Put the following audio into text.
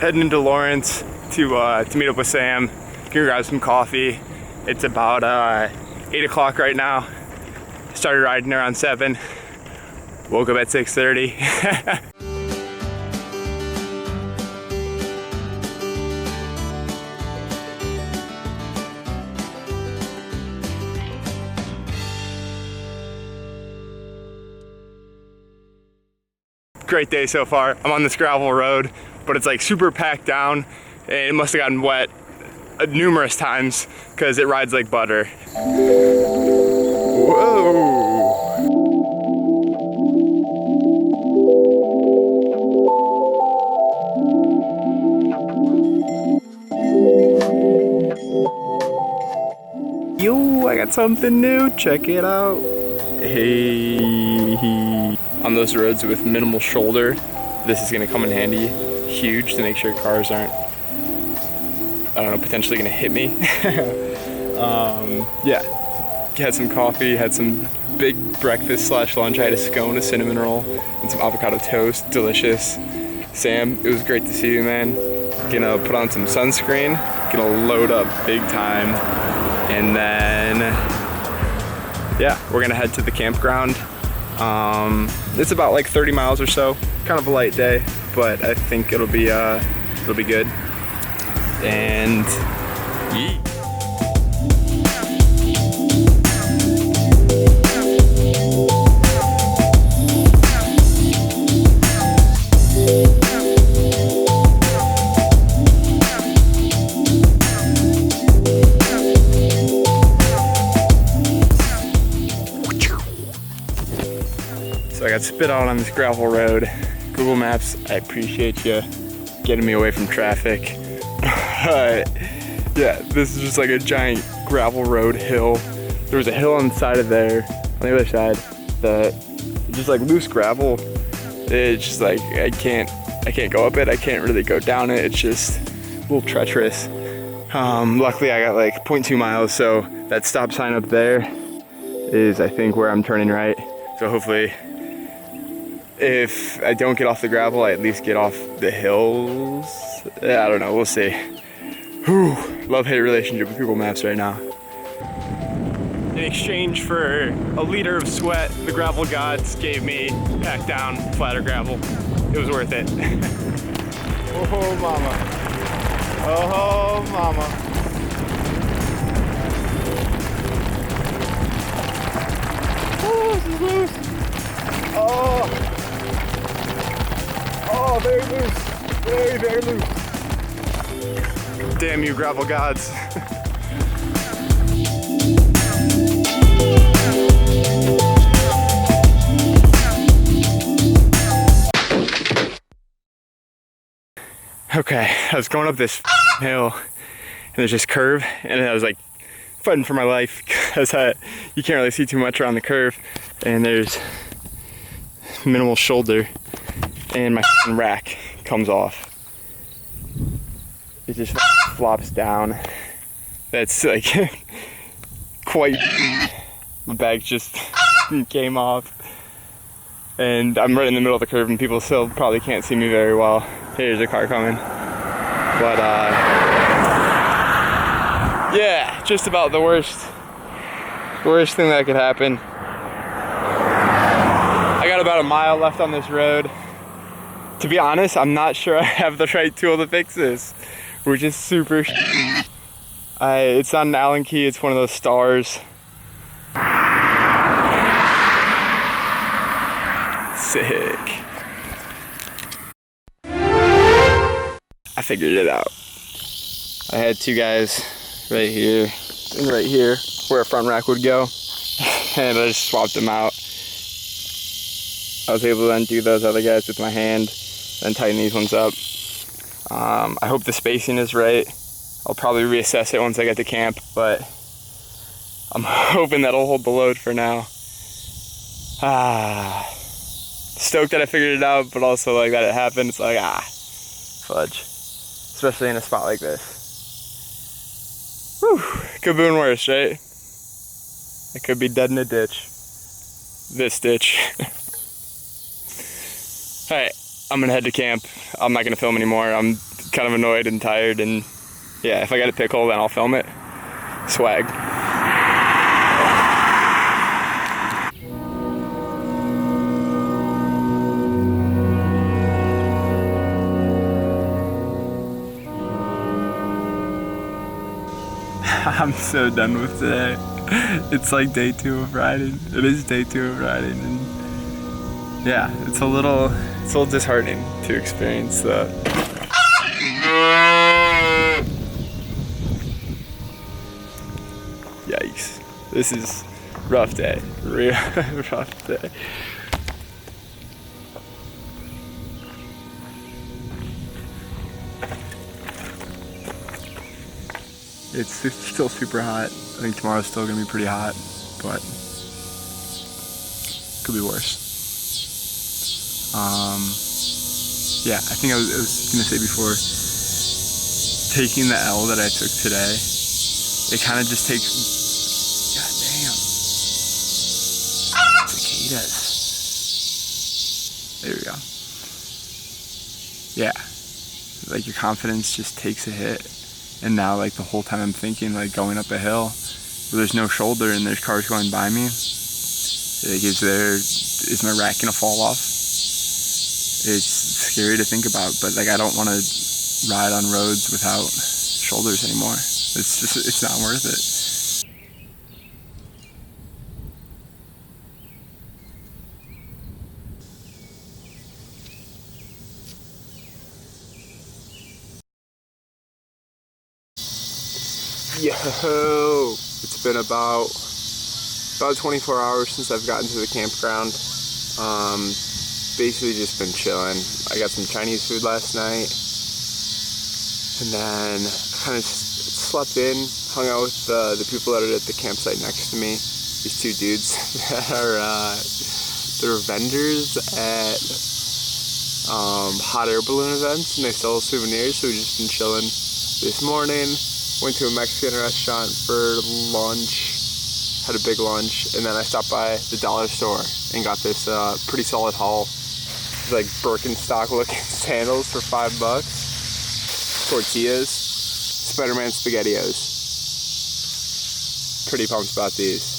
heading into Lawrence to meet up with Sam. Gonna grab some coffee. It's about 8 o'clock right now. Started riding around 7. Woke up at 6:30. Great day so far. I'm on this gravel road, but it's like super packed down, and it must have gotten wet numerous times because it rides like butter. Whoa! Yo, I got something new. Check it out. Hey. On those roads with minimal shoulder, this is gonna come in handy huge to make sure cars aren't, I don't know, potentially gonna hit me. Yeah, had some coffee, had some big breakfast slash lunch. I had a scone, a cinnamon roll, and some avocado toast, delicious. Sam, it was great to see you, man. Gonna put on some sunscreen, gonna load up big time, and then, yeah, we're gonna head to the campground. It's about like 30 miles or so, kind of a light day, but I think it'll be good. And yeet. So I got spit out on this gravel road. Google Maps, I appreciate you getting me away from traffic. But yeah, this is just like a giant gravel road hill. There was a hill on the side of there, on the other side, that just like loose gravel. It's just like, I can't go up it, I can't really go down it. It's just a little treacherous. Luckily I got like 0.2 miles, so that stop sign up there is, I think, where I'm turning right. So hopefully, if I don't get off the gravel, I at least get off the hills. Yeah, I don't know, we'll see. Whew, love-hate relationship with Google Maps right now. In exchange for a liter of sweat, the gravel gods gave me packed down flatter gravel. It was worth it. Oh, mama. Oh, mama. Oh, this is loose. Oh. Oh, very loose. Very, very loose. Damn you, gravel gods. Okay, I was going up this hill, and there's this curve, and I was like fighting for my life because you can't really see too much around the curve, and there's minimal shoulder, and my rack comes off. It just flops down. That's like quite, the bag just came off. And I'm right in the middle of the curve, and people still probably can't see me very well. Here's a car coming. But yeah, just about the worst thing that could happen. I got about a mile left on this road. To be honest, I'm not sure I have the right tool to fix this. We're just super it's not an Allen key, it's one of those stars. Sick. I figured it out. I had two guys right here and right here where a front rack would go, and I just swapped them out. I was able to undo those other guys with my hand and tighten these ones up. I hope the spacing is right. I'll probably reassess it once I get to camp, but I'm hoping that'll hold the load for now. Stoked that I figured it out, but also like that it happened. It's like, fudge. Especially in a spot like this. Whew, could be worse, right? I could be dead in a ditch. This ditch. Alright, I'm gonna head to camp. I'm not gonna film anymore. I'm kind of annoyed and tired, and yeah, if I got a pickle, then I'll film it. Swag. I'm so done with today. It's like day 2 of riding. It is day 2 of riding, and yeah, it's a little disheartening to experience the yikes. This is rough day. Real rough day. It's still super hot. I think tomorrow's still gonna be pretty hot, but could be worse. Yeah, I think I was gonna say before, taking the L that I took today, it kind of just takes, god damn, cicadas. There we go. Yeah, like your confidence just takes a hit. And now, like, the whole time I'm thinking, like, going up a hill where there's no shoulder and there's cars going by me, like, is my rack gonna fall off? It's scary to think about, but, like, I don't want to ride on roads without shoulders anymore. It's not worth it. Yo, it's been about 24 hours since I've gotten to the campground. Basically just been chilling. I got some Chinese food last night, and then kind of slept in, hung out with the people that are at the campsite next to me. These 2 dudes that are they're vendors at hot air balloon events, and they sell souvenirs. So we've just been chilling this morning. Went to a Mexican restaurant for lunch, had a big lunch, and then I stopped by the dollar store and got this pretty solid haul. It's like Birkenstock looking sandals for $5. Tortillas, Spider-Man SpaghettiOs. Pretty pumped about these.